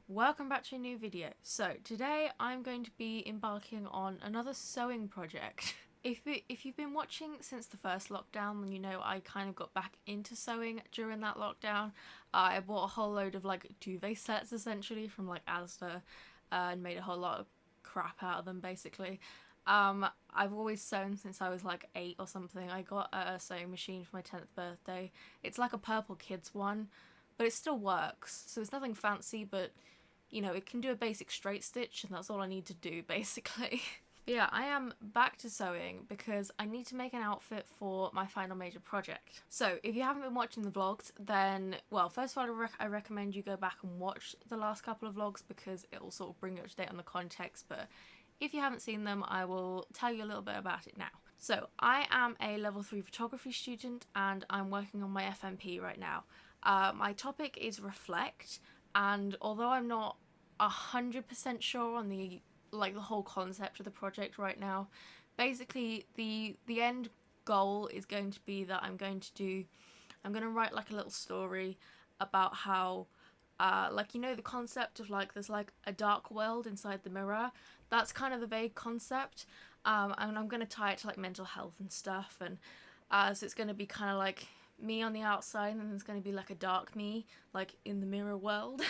welcome back to a new video. So today I'm going to be embarking on another sewing project. If you've been watching since the first lockdown, then you know I kind of got back into sewing during that lockdown. I bought a whole load of like duvet sets essentially from like Asda and made a whole lot of crap out of them basically. I've always sewn since I was like 8 or something. I got a sewing machine for my 10th birthday. It's like a purple kids one, but it still works. So it's nothing fancy, but you know, it can do a basic straight stitch and that's all I need to do basically. But yeah, I am back to sewing because I need to make an outfit for my final major project. So if you haven't been watching the vlogs, then, well, first of all, I recommend you go back and watch the last couple of vlogs because it will sort of bring you up to date on the context, but if you haven't seen them, I will tell you a little bit about it now. So I am a level 3 photography student and I'm working on my FMP right now. My topic is reflect, and although I'm not 100% sure on the whole concept of the project right now, basically the end goal is going to be that I'm going to write like a little story about how like, you know, the concept of like there's like a dark world inside the mirror. That's kind of the vague concept, and I'm going to tie it to like mental health and stuff, and so it's going to be kind of like me on the outside and then there's going to be like a dark me like in the mirror world.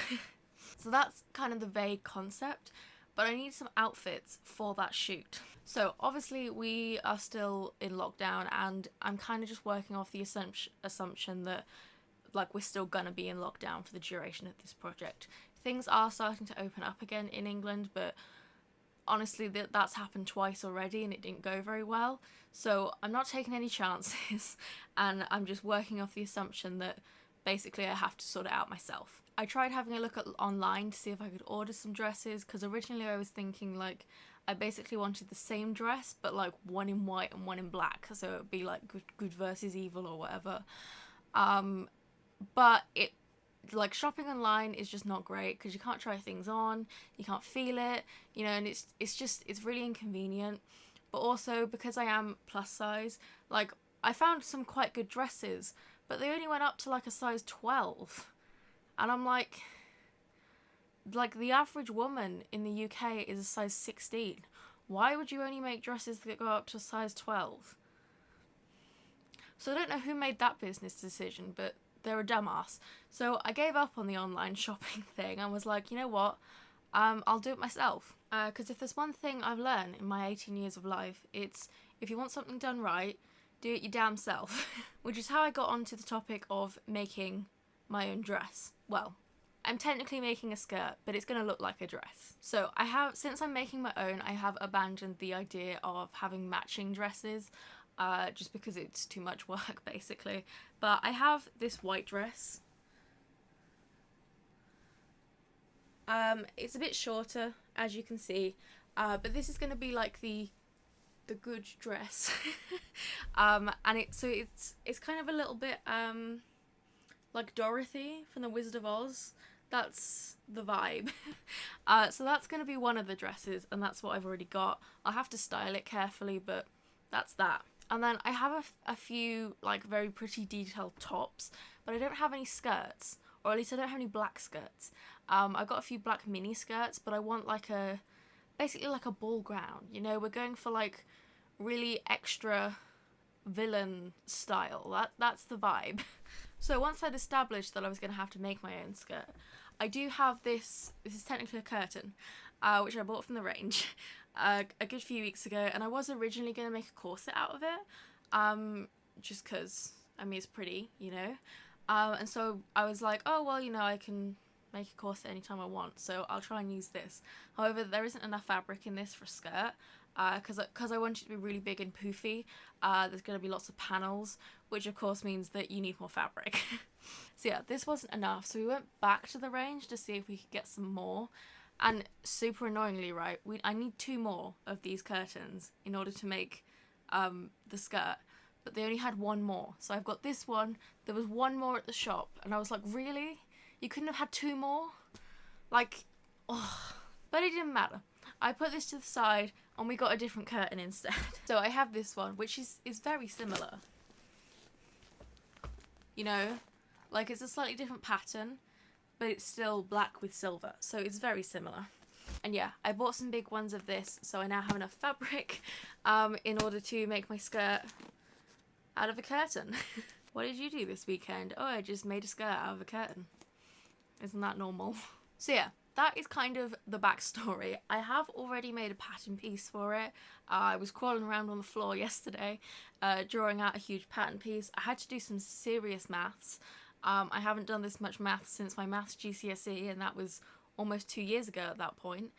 So that's kind of the vague concept, but I need some outfits for that shoot. So obviously we are still in lockdown and I'm kind of just working off the assumption that like we're still gonna be in lockdown for the duration of this project. Things are starting to open up again in England, but honestly that's happened twice already and it didn't go very well. So I'm not taking any chances and I'm just working off the assumption that basically I have to sort it out myself. I tried having a look at online to see if I could order some dresses, because originally I was thinking like I basically wanted the same dress but like one in white and one in black, so it would be like good versus evil or whatever. But it, like, shopping online is just not great because you can't try things on, you can't feel it, you know, and it's really inconvenient. But also because I am plus size, like I found some quite good dresses, but they only went up to like a size 12. And I'm like the average woman in the UK is a size 16. Why would you only make dresses that go up to a size 12? So I don't know who made that business decision, but they're a dumbass. So I gave up on the online shopping thing and was like, you know what, I'll do it myself. Because if there's one thing I've learned in my 18 years of life, it's if you want something done right, do it your damn self. Which is how I got onto the topic of making my own dress. Well, I'm technically making a skirt, but it's going to look like a dress. So since I'm making my own, I have abandoned the idea of having matching dresses, just because it's too much work basically. But I have this white dress. It's a bit shorter, as you can see, but this is going to be like the good dress. And it's kind of a little bit like Dorothy from the Wizard of Oz. That's the vibe. So that's going to be one of the dresses, and that's what I've already got. I'll have to style it carefully, but that's that. And then I have a few like very pretty detailed tops, but I don't have any skirts, or at least I don't have any black skirts. I've got a few black mini skirts, but I want like basically like a ball gown, you know, we're going for like really extra villain style. That's the vibe. So once I'd established that I was going to have to make my own skirt, I do have this is technically a curtain, which I bought from the range a good few weeks ago, and I was originally going to make a corset out of it, just because, I mean, it's pretty, you know, and so I was like, oh well, you know, I can make a corset anytime I want, so I'll try and use this. However, there isn't enough fabric in this for a skirt, because I want it to be really big and poofy. There's going to be lots of panels, which of course means that you need more fabric. So yeah, this wasn't enough, so we went back to the range to see if we could get some more, and super annoyingly, right, I need 2 more of these curtains in order to make the skirt, but they only had 1 more. So I've got this one, there was 1 more at the shop, and I was like, really? You couldn't have had 2 more? Like, oh. But it didn't matter. I put this to the side and we got a different curtain instead. So I have this one, which is very similar. You know, like it's a slightly different pattern, but it's still black with silver, so it's very similar. And yeah, I bought some big ones of this, so I now have enough fabric in order to make my skirt out of a curtain. What did you do this weekend? Oh, I just made a skirt out of a curtain. Isn't that normal? So yeah, that is kind of the backstory. I have already made a pattern piece for it. I was crawling around on the floor yesterday, drawing out a huge pattern piece. I had to do some serious maths. I haven't done this much maths since my maths GCSE, and that was almost 2 years ago at that point.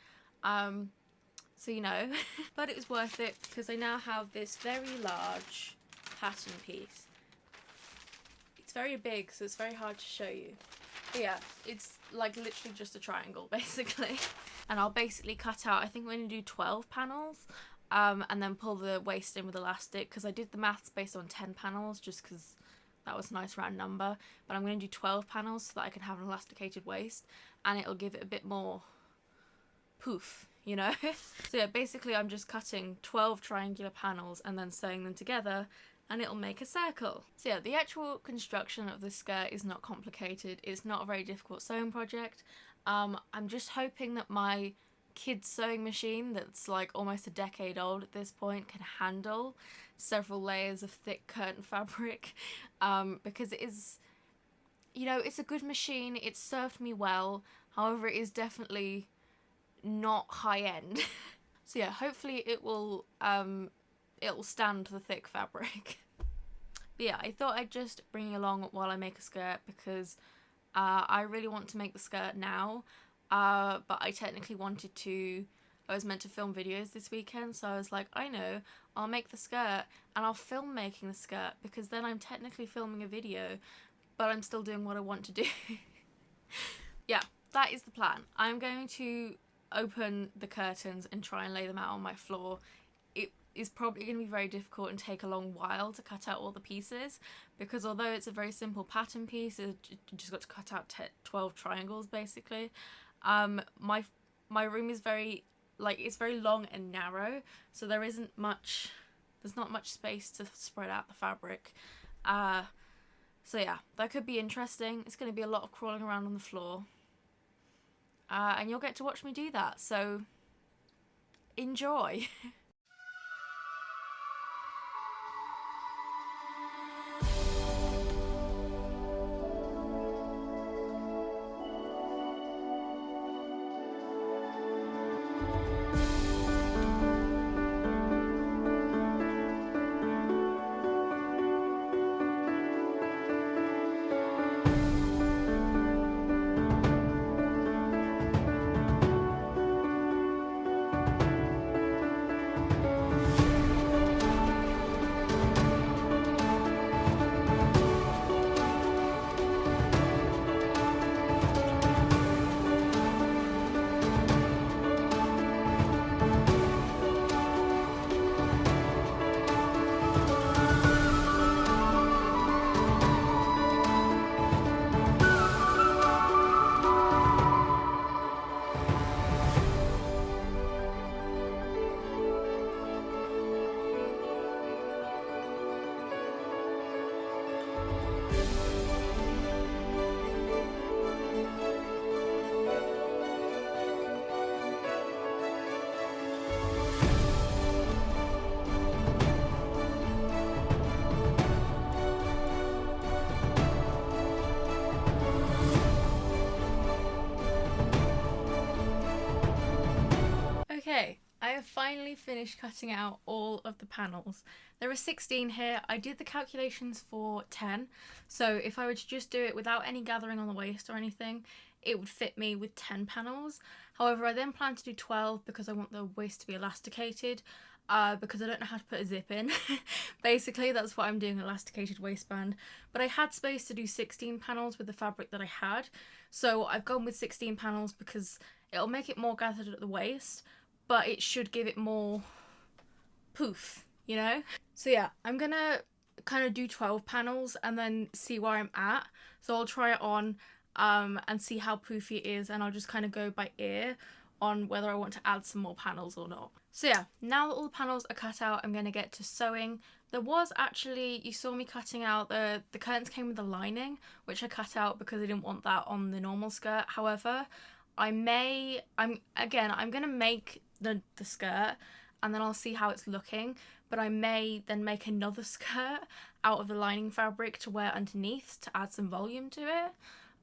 So you know, but it was worth it because I now have this very large pattern piece. It's very big, so it's very hard to show you. But yeah, it's like literally just a triangle basically. And I'll basically cut out, I think we're going to do 12 panels and then pull the waist in with elastic, because I did the maths based on 10 panels just because that was a nice round number. But I'm going to do 12 panels so that I can have an elasticated waist and it'll give it a bit more poof, you know? So yeah, basically I'm just cutting 12 triangular panels and then sewing them together and it'll make a circle. So yeah, the actual construction of this skirt is not complicated. It's not a very difficult sewing project. I'm just hoping that my kid's sewing machine, that's like almost a decade old at this point, can handle several layers of thick curtain fabric, because it is, you know, it's a good machine. It's served me well. However, it is definitely not high end. So yeah, hopefully it'll stand the thick fabric. But yeah, I thought I'd just bring you along while I make a skirt because I really want to make the skirt now, but I technically I was meant to film videos this weekend, so I was like, I know, I'll make the skirt and I'll film making the skirt because then I'm technically filming a video, but I'm still doing what I want to do. Yeah, that is the plan. I'm going to open the curtains and try and lay them out on my floor. It is probably going to be very difficult and take a long while to cut out all the pieces because although it's a very simple pattern piece, you just got to cut out 12 triangles basically. My room is very, like, it's very long and narrow, so there's not much space to spread out the fabric. So yeah, that could be interesting. It's going to be a lot of crawling around on the floor. And you'll get to watch me do that, so enjoy. Okay, I have finally finished cutting out all of the panels. There are 16 here. I did the calculations for 10, so if I were to just do it without any gathering on the waist or anything, it would fit me with 10 panels. However, I then plan to do 12 because I want the waist to be elasticated, because I don't know how to put a zip in. Basically, that's what I'm doing, an elasticated waistband. But I had space to do 16 panels with the fabric that I had, so I've gone with 16 panels because it'll make it more gathered at the waist, but it should give it more poof, you know? So yeah, I'm gonna kind of do 12 panels and then see where I'm at. So I'll try it on and see how poofy it is, and I'll just kind of go by ear on whether I want to add some more panels or not. So yeah, now that all the panels are cut out, I'm going to get to sewing. There was actually, you saw me cutting out, the curtains came with the lining, which I cut out because I didn't want that on the normal skirt. However, I'm going to make the skirt and then I'll see how it's looking, but I may then make another skirt out of the lining fabric to wear underneath to add some volume to it.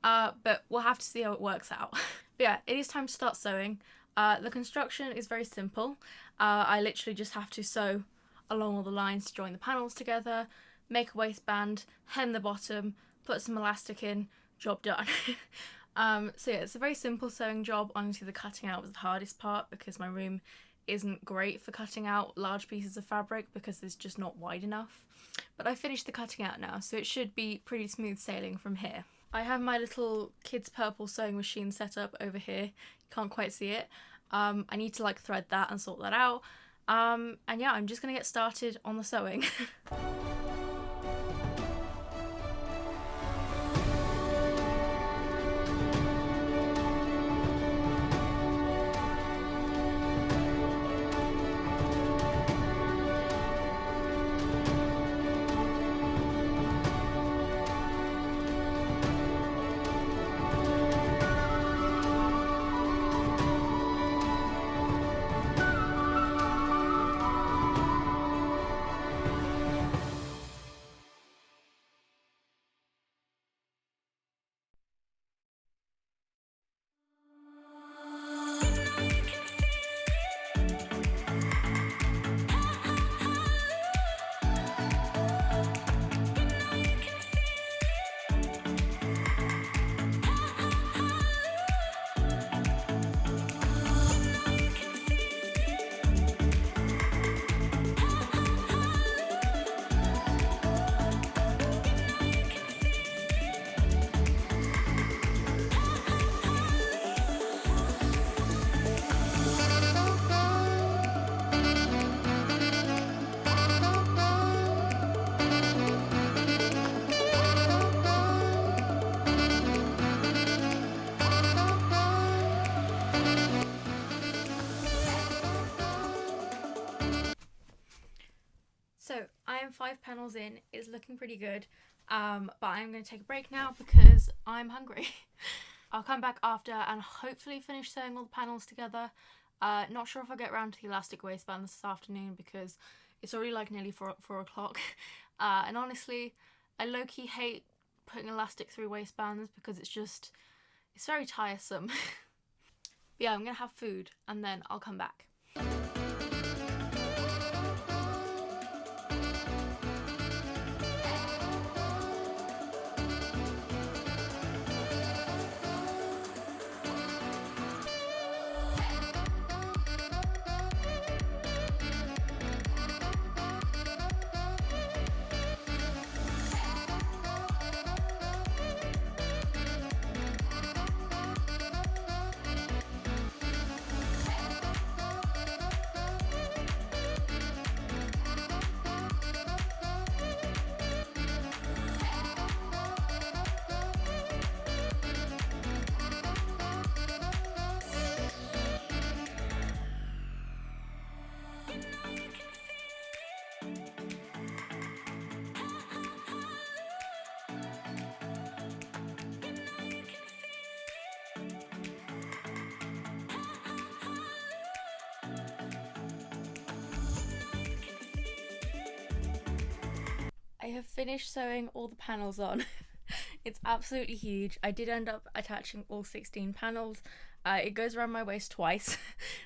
But we'll have to see how it works out. But yeah, it is time to start sewing. The construction is very simple. I literally just have to sew along all the lines to join the panels together, make a waistband, hem the bottom, put some elastic in, job done. So yeah, it's a very simple sewing job. Honestly, the cutting out was the hardest part because my room isn't great for cutting out large pieces of fabric because it's just not wide enough. But I finished the cutting out now, so it should be pretty smooth sailing from here. I have my little kids purple sewing machine set up over here. You can't quite see it. I need to like thread that and sort that out. And yeah, I'm just gonna get started on the sewing. So I am 5 panels in, it's looking pretty good, but I'm going to take a break now because I'm hungry. I'll come back after and hopefully finish sewing all the panels together. Not sure if I'll get around to the elastic waistband this afternoon because it's already like nearly 4 o'clock. And honestly, I low-key hate putting elastic through waistbands because it's very tiresome. But yeah, I'm going to have food and then I'll come back. I have finished sewing all the panels on. It's absolutely huge. I did end up attaching all 16 panels. It goes around my waist twice,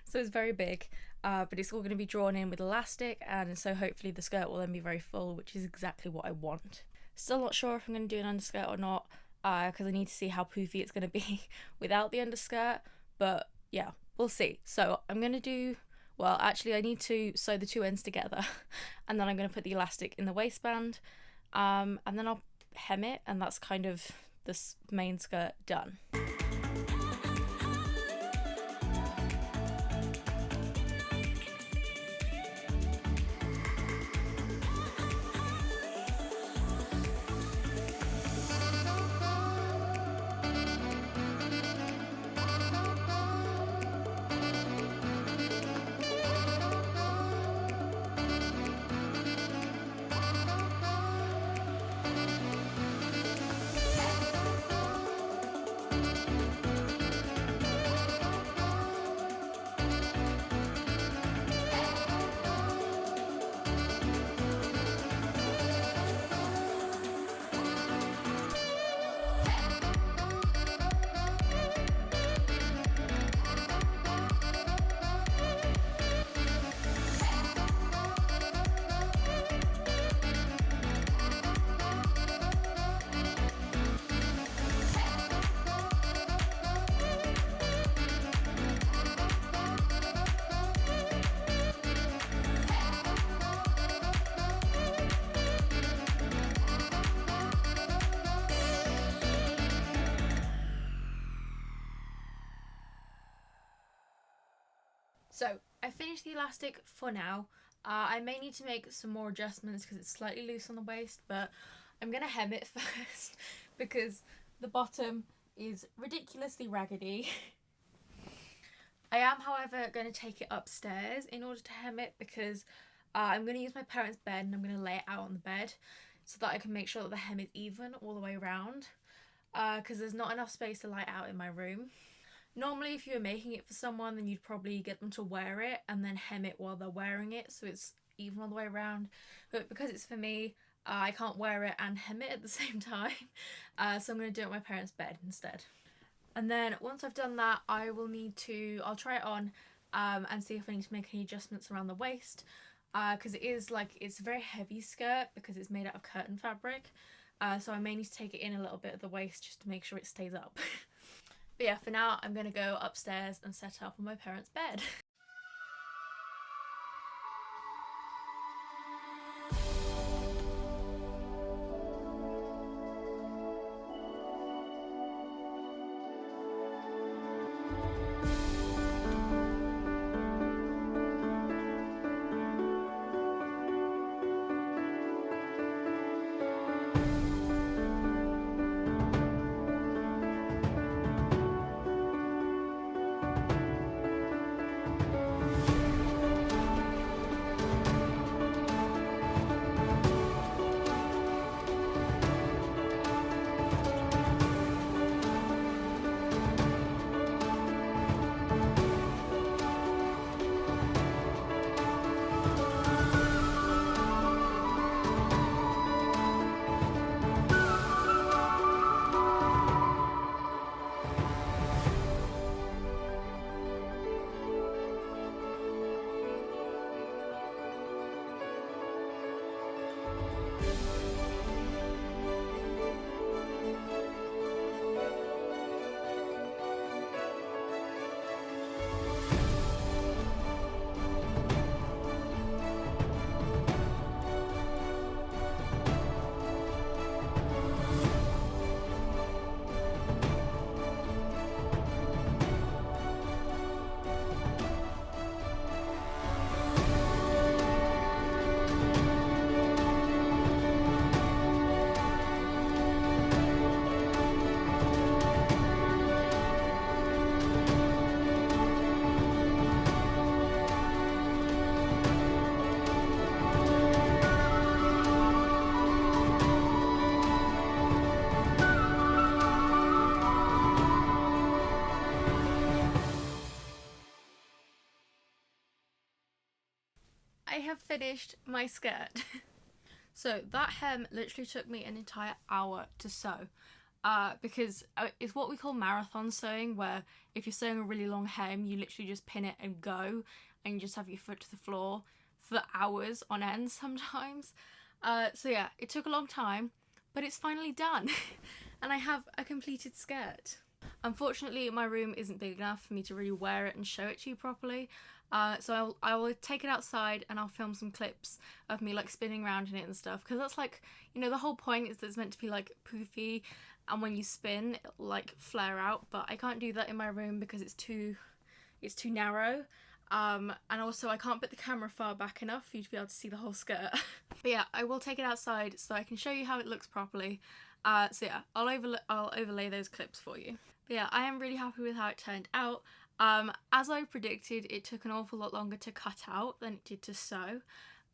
so it's very big, but it's all going to be drawn in with elastic, and so hopefully the skirt will then be very full, which is exactly what I want. Still not sure if I'm going to do an underskirt or not, because I need to see how poofy it's going to be without the underskirt, but yeah, we'll see. So I'm going to do, well, actually I need to sew the 2 ends together, and then I'm going to put the elastic in the waistband, and then I'll hem it, and that's kind of this main skirt done. So I finished the elastic for now. I may need to make some more adjustments because it's slightly loose on the waist, but I'm going to hem it first because the bottom is ridiculously raggedy. I am, however, going to take it upstairs in order to hem it because I'm going to use my parents' bed and I'm going to lay it out on the bed so that I can make sure that the hem is even all the way around because there's not enough space to lay it out in my room. Normally, if you were making it for someone, then you'd probably get them to wear it and then hem it while they're wearing it so it's even all the way around. But because it's for me, I can't wear it and hem it at the same time. So I'm going to do it on my parents' bed instead. And then once I've done that, I'll try it on and see if I need to make any adjustments around the waist. Because it's a very heavy skirt because it's made out of curtain fabric. So I may need to take it in a little bit at the waist just to make sure it stays up. But yeah, for now, I'm going to go upstairs and set up on my parents' bed. I have finished my skirt. So that hem literally took me an entire hour to sew. Because it's what we call marathon sewing, where if you're sewing a really long hem, you literally just pin it and go, and you just have your foot to the floor for hours on end sometimes. So yeah, it took a long time, but it's finally done. And I have a completed skirt. Unfortunately, my room isn't big enough for me to really wear it and show it to you properly. So I will take it outside and I'll film some clips of me like spinning around in it and stuff, because that's like, you know, the whole point is that it's meant to be like poofy, and when you spin it'll like flare out, but I can't do that in my room because it's too narrow. And also I can't put the camera far back enough for you to be able to see the whole skirt. But yeah, I will take it outside so I can show you how it looks properly. So yeah, I'll overlay those clips for you. But yeah, I am really happy with how it turned out. As I predicted, it took an awful lot longer to cut out than it did to sew.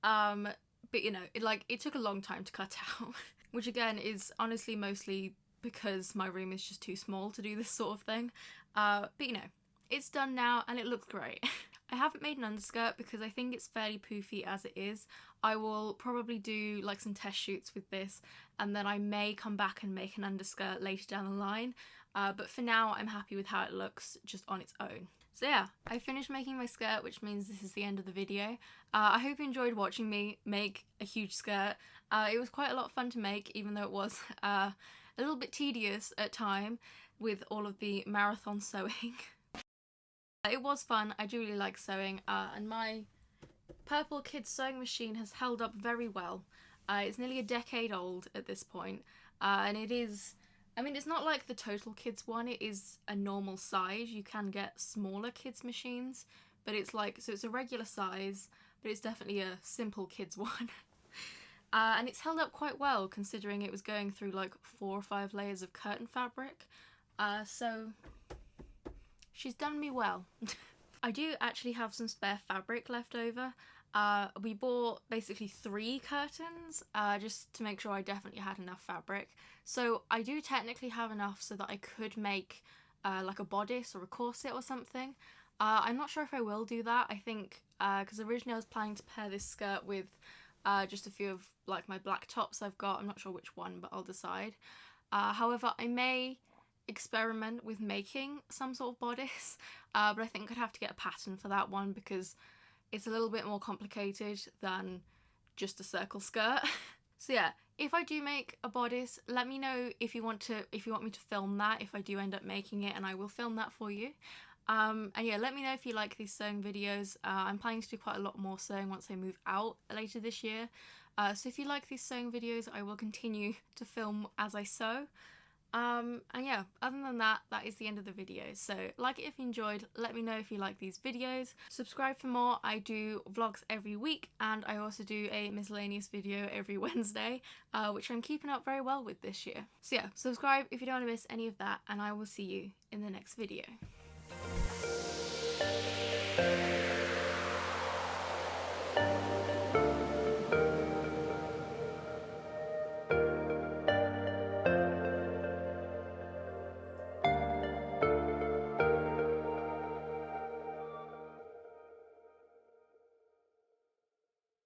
But you know, it took a long time to cut out, which again is honestly mostly because my room is just too small to do this sort of thing. But you know, it's done now and it looks great. I haven't made an underskirt because I think it's fairly poofy as it is. I will probably do like some test shoots with this, and then I may come back and make an underskirt later down the line. But for now, I'm happy with how it looks just on its own. So yeah, I finished making my skirt, which means this is the end of the video. I hope you enjoyed watching me make a huge skirt. It was quite a lot of fun to make, even though it was a little bit tedious at time with all of the marathon sewing. It was fun. I do really like sewing, and my purple kids sewing machine has held up very well. It's nearly a decade old at this point, and it is, I mean, it's not like the Total Kids one, it is a normal size. You can get smaller kids machines, but it's like, so it's a regular size, but it's definitely a simple kids one. And it's held up quite well considering it was going through like 4 or 5 layers of curtain fabric. So she's done me well. I do actually have some spare fabric left over. We bought basically 3 curtains just to make sure I definitely had enough fabric. So I do technically have enough so that I could make like a bodice or a corset or something. I'm not sure if I will do that. I think because originally I was planning to pair this skirt with just a few of like my black tops I've got. I'm not sure which one, but I'll decide. However, I may experiment with making some sort of bodice, but I think I'd have to get a pattern for that one because it's a little bit more complicated than just a circle skirt. So yeah, if I do make a bodice, let me know if you want me to film that, if I do end up making it, and I will film that for you. And yeah, let me know if you like these sewing videos. I'm planning to do quite a lot more sewing once I move out later this year. So if you like these sewing videos, I will continue to film as I sew. And yeah, other than that, that is the end of the video. So like it if you enjoyed, let me know if you like these videos. Subscribe for more. I do vlogs every week, and I also do a miscellaneous video every Wednesday, which I'm keeping up very well with this year. So yeah, subscribe if you don't want to miss any of that, and I will see you in the next video.